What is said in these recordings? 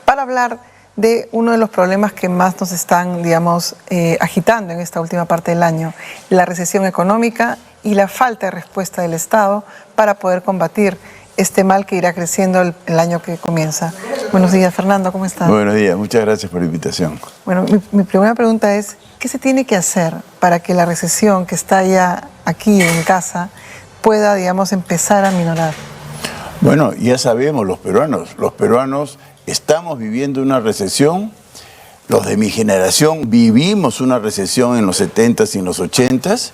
para hablar de uno de los problemas que más nos están, digamos, agitando en esta última parte del año, la recesión económica y la falta de respuesta del Estado para poder combatir este mal que irá creciendo el año que comienza. Buenos días, Fernando, ¿cómo estás? Buenos días, muchas gracias por la invitación. Bueno, mi primera pregunta es, ¿qué se tiene que hacer para que la recesión que está ya aquí en casa pueda, digamos, empezar a minorar? Bueno, ya sabemos los peruanos estamos viviendo una recesión. Los de mi generación vivimos una recesión en los 70s y en los 80s,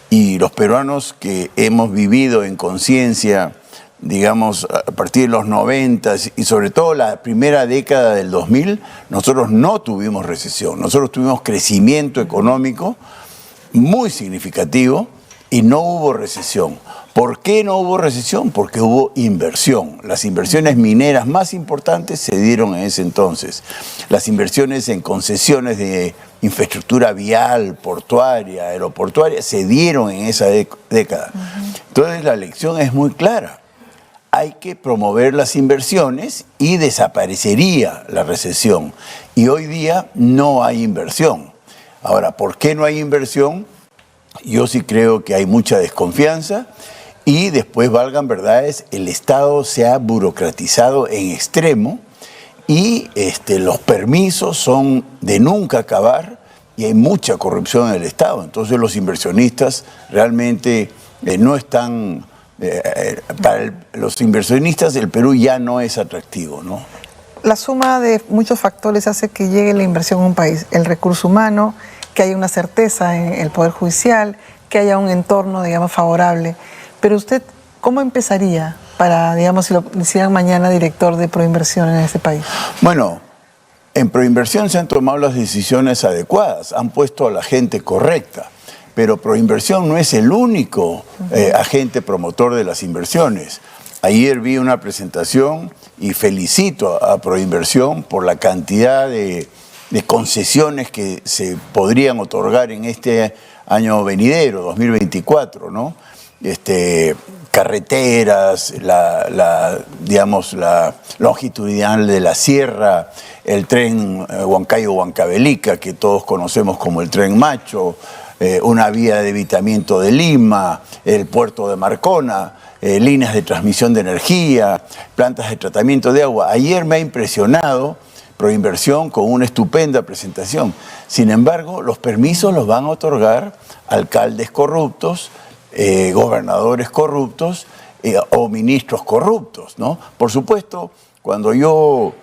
y los peruanos que hemos vivido en conciencia, digamos, a partir de los 90s y sobre todo la primera década del 2000, nosotros no tuvimos recesión. Nosotros tuvimos crecimiento económico muy significativo y no hubo recesión. ¿Por qué no hubo recesión? Porque hubo inversión. Las inversiones mineras más importantes se dieron en ese entonces. Las inversiones en concesiones de infraestructura vial, portuaria, aeroportuaria, se dieron en esa década. Entonces la lección es muy clara. Hay que promover las inversiones y desaparecería la recesión. Y hoy día no hay inversión. Ahora, ¿por qué no hay inversión? Yo sí creo que hay mucha desconfianza y después, valgan verdades, el Estado se ha burocratizado en extremo y los permisos son de nunca acabar y hay mucha corrupción en el Estado. Entonces los inversionistas realmente no están... para los inversionistas el Perú ya no es atractivo, ¿no? La suma de muchos factores hace que llegue la inversión a un país. El recurso humano, que haya una certeza en el Poder Judicial, que haya un entorno, digamos, favorable. Pero usted, ¿cómo empezaría para, digamos, si lo hicieran mañana director de Proinversión en este país? Bueno, en Proinversión se han tomado las decisiones adecuadas, han puesto a la gente correcta, pero Proinversión no es el único agente promotor de las inversiones. Ayer vi una presentación y felicito a Proinversión por la cantidad de concesiones que se podrían otorgar en este año venidero, 2024, ¿no? Carreteras, digamos, la longitudinal de la sierra, el tren Huancayo-Huancavelica, que todos conocemos como el tren Macho, una vía de evitamiento de Lima, el puerto de Marcona, líneas de transmisión de energía, plantas de tratamiento de agua. Ayer me ha impresionado Proinversión con una estupenda presentación. Sin embargo, los permisos los van a otorgar alcaldes corruptos, gobernadores corruptos o ministros corruptos, ¿no? Por supuesto, cuando yo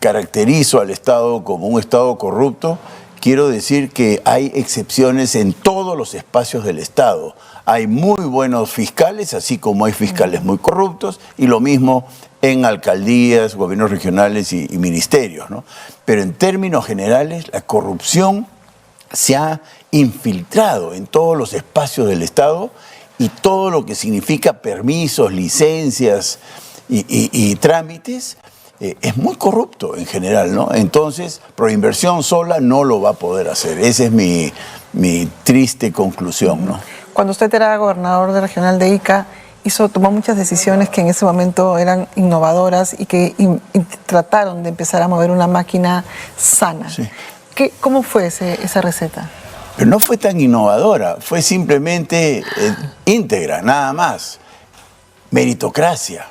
caracterizo al Estado como un Estado corrupto, quiero decir que hay excepciones en todos los espacios del Estado. Hay muy buenos fiscales, así como hay fiscales muy corruptos, y lo mismo en alcaldías, gobiernos regionales y ministerios, ¿no? Pero en términos generales, la corrupción se ha infiltrado en todos los espacios del Estado y todo lo que significa permisos, licencias y trámites es muy corrupto en general, ¿no? Entonces, Proinversión sola no lo va a poder hacer. Esa es mi triste conclusión, ¿no? Cuando usted era gobernador de regional de Ica, tomó muchas decisiones que en ese momento eran innovadoras y que trataron de empezar a mover una máquina sana. Sí. ¿Cómo fue esa receta? Pero no fue tan innovadora, fue simplemente íntegra, nada más. Meritocracia.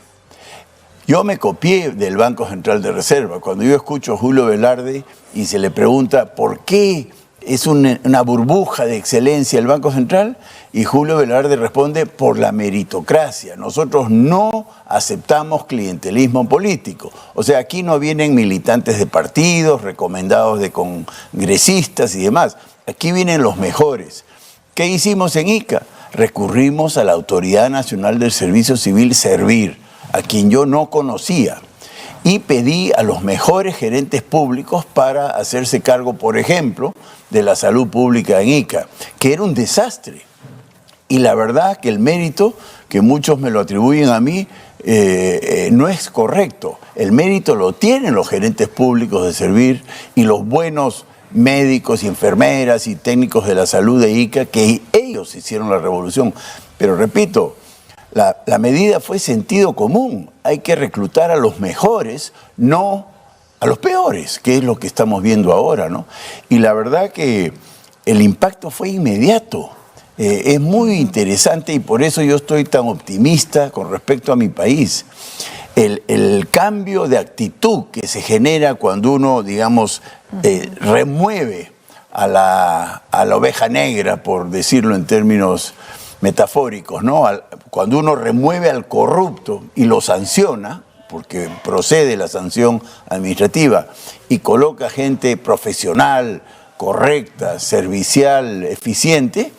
Yo me copié del Banco Central de Reserva. Cuando yo escucho a Julio Velarde y se le pregunta por qué es una burbuja de excelencia el Banco Central, y Julio Velarde responde: por la meritocracia. Nosotros no aceptamos clientelismo político. O sea, aquí no vienen militantes de partidos, recomendados de congresistas y demás. Aquí vienen los mejores. ¿Qué hicimos en Ica? Recurrimos a la Autoridad Nacional del Servicio Civil, Servir, a quien yo no conocía, y pedí a los mejores gerentes públicos para hacerse cargo, por ejemplo, de la salud pública en Ica, que era un desastre. Y la verdad que el mérito, que muchos me lo atribuyen a mí, no es correcto. El mérito lo tienen los gerentes públicos de Servir y los buenos médicos y enfermeras y técnicos de la salud de Ica, que ellos hicieron la revolución. Pero repito, la medida fue sentido común. Hay que reclutar a los mejores, no a los peores, que es lo que estamos viendo ahora, ¿no? Y la verdad que el impacto fue inmediato. Es muy interesante y por eso yo estoy tan optimista con respecto a mi país. El cambio de actitud que se genera cuando uno, digamos, remueve a la oveja negra, por decirlo en términos metafóricos, ¿no? Cuando uno remueve al corrupto y lo sanciona, porque procede la sanción administrativa, y coloca gente profesional, correcta, servicial, eficiente,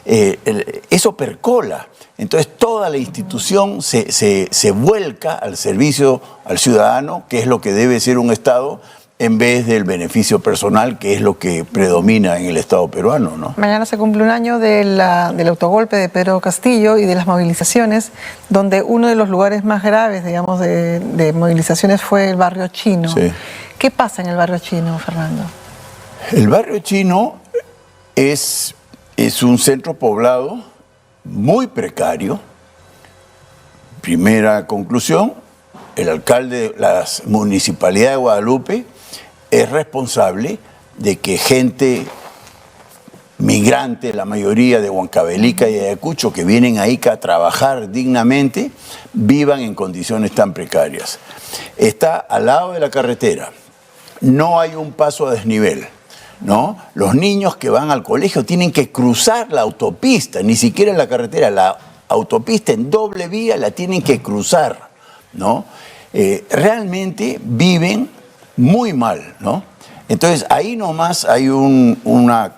eso percola. Entonces toda la institución se vuelca al servicio al ciudadano, que es lo que debe ser un Estado, en vez del beneficio personal, que es lo que predomina en el Estado peruano, ¿no? Mañana se cumple un año del autogolpe de Pedro Castillo y de las movilizaciones, donde uno de los lugares más graves, digamos, de movilizaciones fue el barrio chino. Sí. ¿Qué pasa en el barrio chino, Fernando? El barrio chino es un centro poblado muy precario. Primera conclusión, el alcalde de la Municipalidad de Guadalupe es responsable de que gente migrante, la mayoría de Huancavelica y Ayacucho, que vienen a Ica a trabajar dignamente, vivan en condiciones tan precarias. Está al lado de la carretera, no hay un paso a desnivel, ¿no? Los niños que van al colegio tienen que cruzar la autopista, ni siquiera la carretera, la autopista en doble vía la tienen que cruzar, ¿no? Realmente viven muy mal, ¿no? Entonces ahí nomás hay una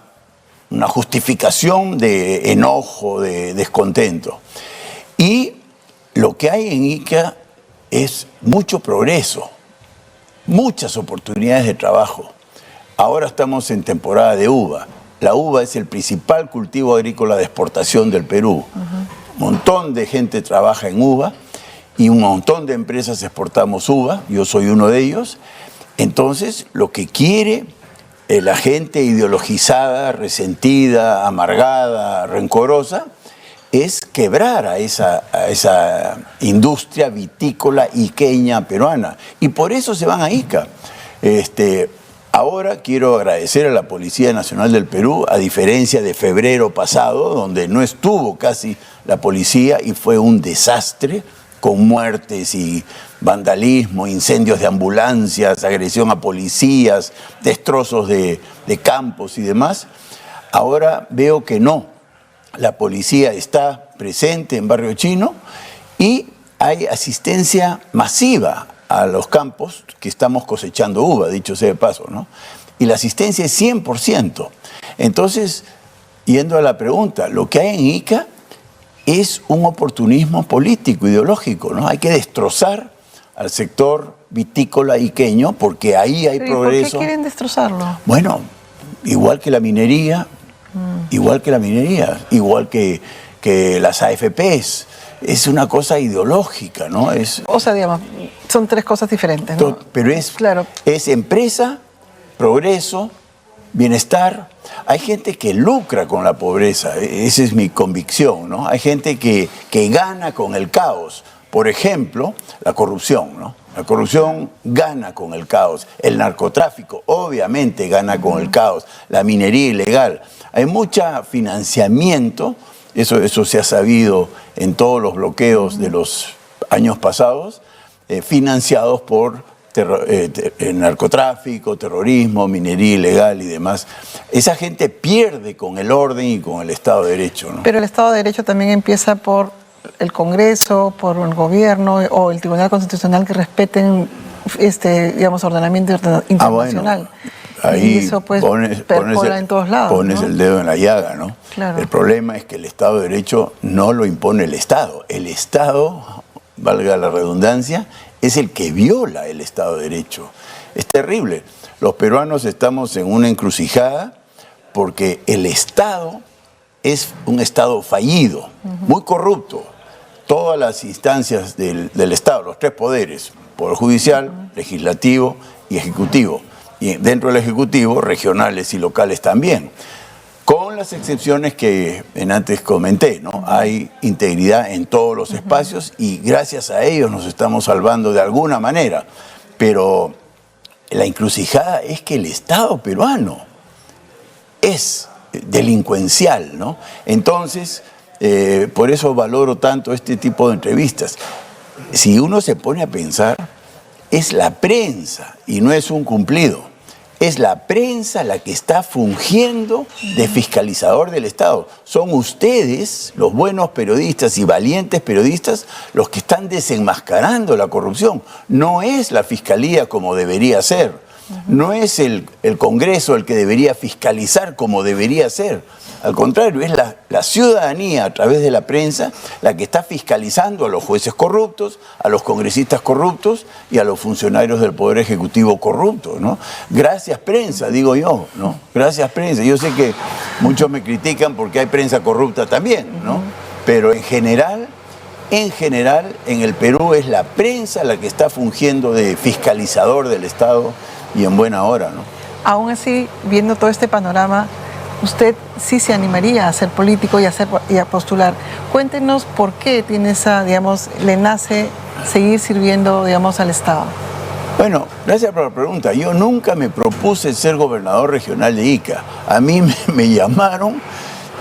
justificación de enojo, de descontento. Y lo que hay en Ica es mucho progreso, muchas oportunidades de trabajo. Ahora estamos en temporada de uva. La uva es el principal cultivo agrícola de exportación del Perú. Un montón de gente trabaja en uva y un montón de empresas exportamos uva. Yo soy uno de ellos. Entonces, lo que quiere la gente ideologizada, resentida, amargada, rencorosa, es quebrar a esa industria vitícola iqueña peruana. Y por eso se van a Ica. Ahora quiero agradecer a la Policía Nacional del Perú, a diferencia de febrero pasado, donde no estuvo casi la policía y fue un desastre, con muertes y vandalismo, incendios de ambulancias, agresión a policías, destrozos de campos y demás. Ahora veo que no. La policía está presente en Barrio Chino y hay asistencia masiva a los campos que estamos cosechando uva, dicho sea de paso, ¿no? Y la asistencia es 100%. Entonces, yendo a la pregunta, lo que hay en Ica es un oportunismo político, ideológico, ¿no? Hay que destrozar al sector vitícola iqueño porque ahí hay progreso. ¿Por qué quieren destrozarlo? Bueno, igual que la minería, igual que las AFPs. Es una cosa ideológica, ¿no? O sea, digamos, son tres cosas diferentes, ¿no? Pero claro. Es empresa, progreso, bienestar. Hay gente que lucra con la pobreza, esa es mi convicción, ¿no? Hay gente que gana con el caos. Por ejemplo, la corrupción, ¿no? La corrupción gana con el caos. El narcotráfico obviamente gana con el caos. La minería ilegal. Hay mucho financiamiento, eso se ha sabido en todos los bloqueos de los años pasados, financiados por narcotráfico, terrorismo, minería ilegal y demás. Esa gente pierde con el orden y con el Estado de Derecho, ¿no? Pero el Estado de Derecho también empieza por el Congreso, por el gobierno o el Tribunal Constitucional que respeten digamos, ordenamiento internacional. Bueno, ahí y eso pues percola en todos lados. Pones, ¿no?, el dedo en la llaga, ¿no? Claro. El problema es que el Estado de Derecho no lo impone el Estado. El Estado, valga la redundancia, es el que viola el Estado de Derecho. Es terrible. Los peruanos estamos en una encrucijada porque el Estado es un Estado fallido, muy corrupto. Todas las instancias del Estado, los tres poderes, poder judicial, legislativo y ejecutivo. Y dentro del ejecutivo, regionales y locales también. Con las excepciones que antes comenté, ¿no? Hay integridad en todos los espacios y gracias a ellos nos estamos salvando de alguna manera. Pero la encrucijada es que el Estado peruano es delincuencial, ¿no? Entonces, por eso valoro tanto este tipo de entrevistas. Si uno se pone a pensar, es la prensa y no es un cumplido. Es la prensa la que está fungiendo de fiscalizador del Estado. Son ustedes, los buenos periodistas y valientes periodistas, los que están desenmascarando la corrupción. No es la Fiscalía como debería ser. No es el Congreso el que debería fiscalizar como debería ser. Al contrario, es la ciudadanía a través de la prensa la que está fiscalizando a los jueces corruptos, a los congresistas corruptos y a los funcionarios del Poder Ejecutivo corruptos, ¿no? Gracias prensa, digo yo, ¿no? Gracias prensa. Yo sé que muchos me critican porque hay prensa corrupta también, ¿no? Pero en general, en el Perú es la prensa la que está fungiendo de fiscalizador del Estado y en buena hora, ¿no? Aún así, viendo todo este panorama, usted sí se animaría a ser político y a postular. Cuéntenos por qué tiene esa, digamos, le nace seguir sirviendo, digamos, al Estado. Bueno, gracias por la pregunta. Yo nunca me propuse ser gobernador regional de Ica. A mí me llamaron,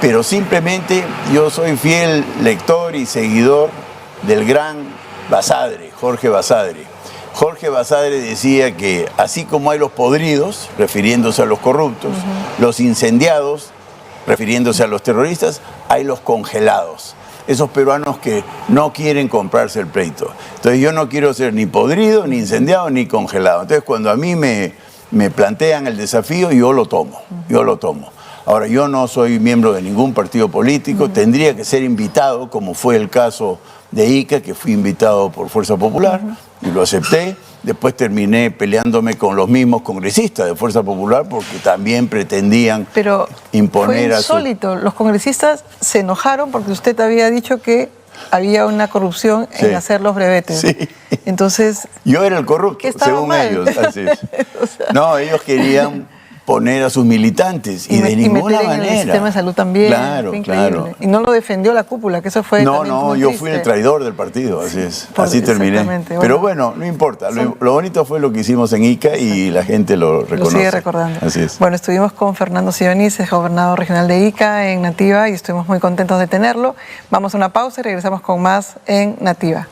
pero simplemente yo soy fiel lector y seguidor del gran Basadre, Jorge Basadre. Jorge Basadre decía que así como hay los podridos, refiriéndose a los corruptos, los incendiados, refiriéndose a los terroristas, hay los congelados. Esos peruanos que no quieren comprarse el pleito. Entonces yo no quiero ser ni podrido, ni incendiado, ni congelado. Entonces cuando a mí me plantean el desafío, yo lo tomo, Ahora, yo no soy miembro de ningún partido político, tendría que ser invitado, como fue el caso de Ica, que fui invitado por Fuerza Popular, y lo acepté. Después terminé peleándome con los mismos congresistas de Fuerza Popular porque también pretendían imponer a su... Fue insólito. Los congresistas se enojaron porque usted había dicho que había una corrupción en hacer los brevetes. Sí. Entonces... Yo era el corrupto, según mal. ellos. Así es. O sea, no, ellos querían poner a sus militantes y de ninguna manera. En el sistema de salud también. Claro, claro. Y no lo defendió la cúpula, que eso fue No, yo fui el traidor del partido, así es. Así terminé. Bueno. Pero bueno, no importa. Lo bonito fue lo que hicimos en Ica y la gente lo reconoce. Lo sigue recordando. Así es. Bueno, estuvimos con Fernando Sionis, es gobernador regional de Ica en Nativa y estuvimos muy contentos de tenerlo. Vamos a una pausa y regresamos con más en Nativa.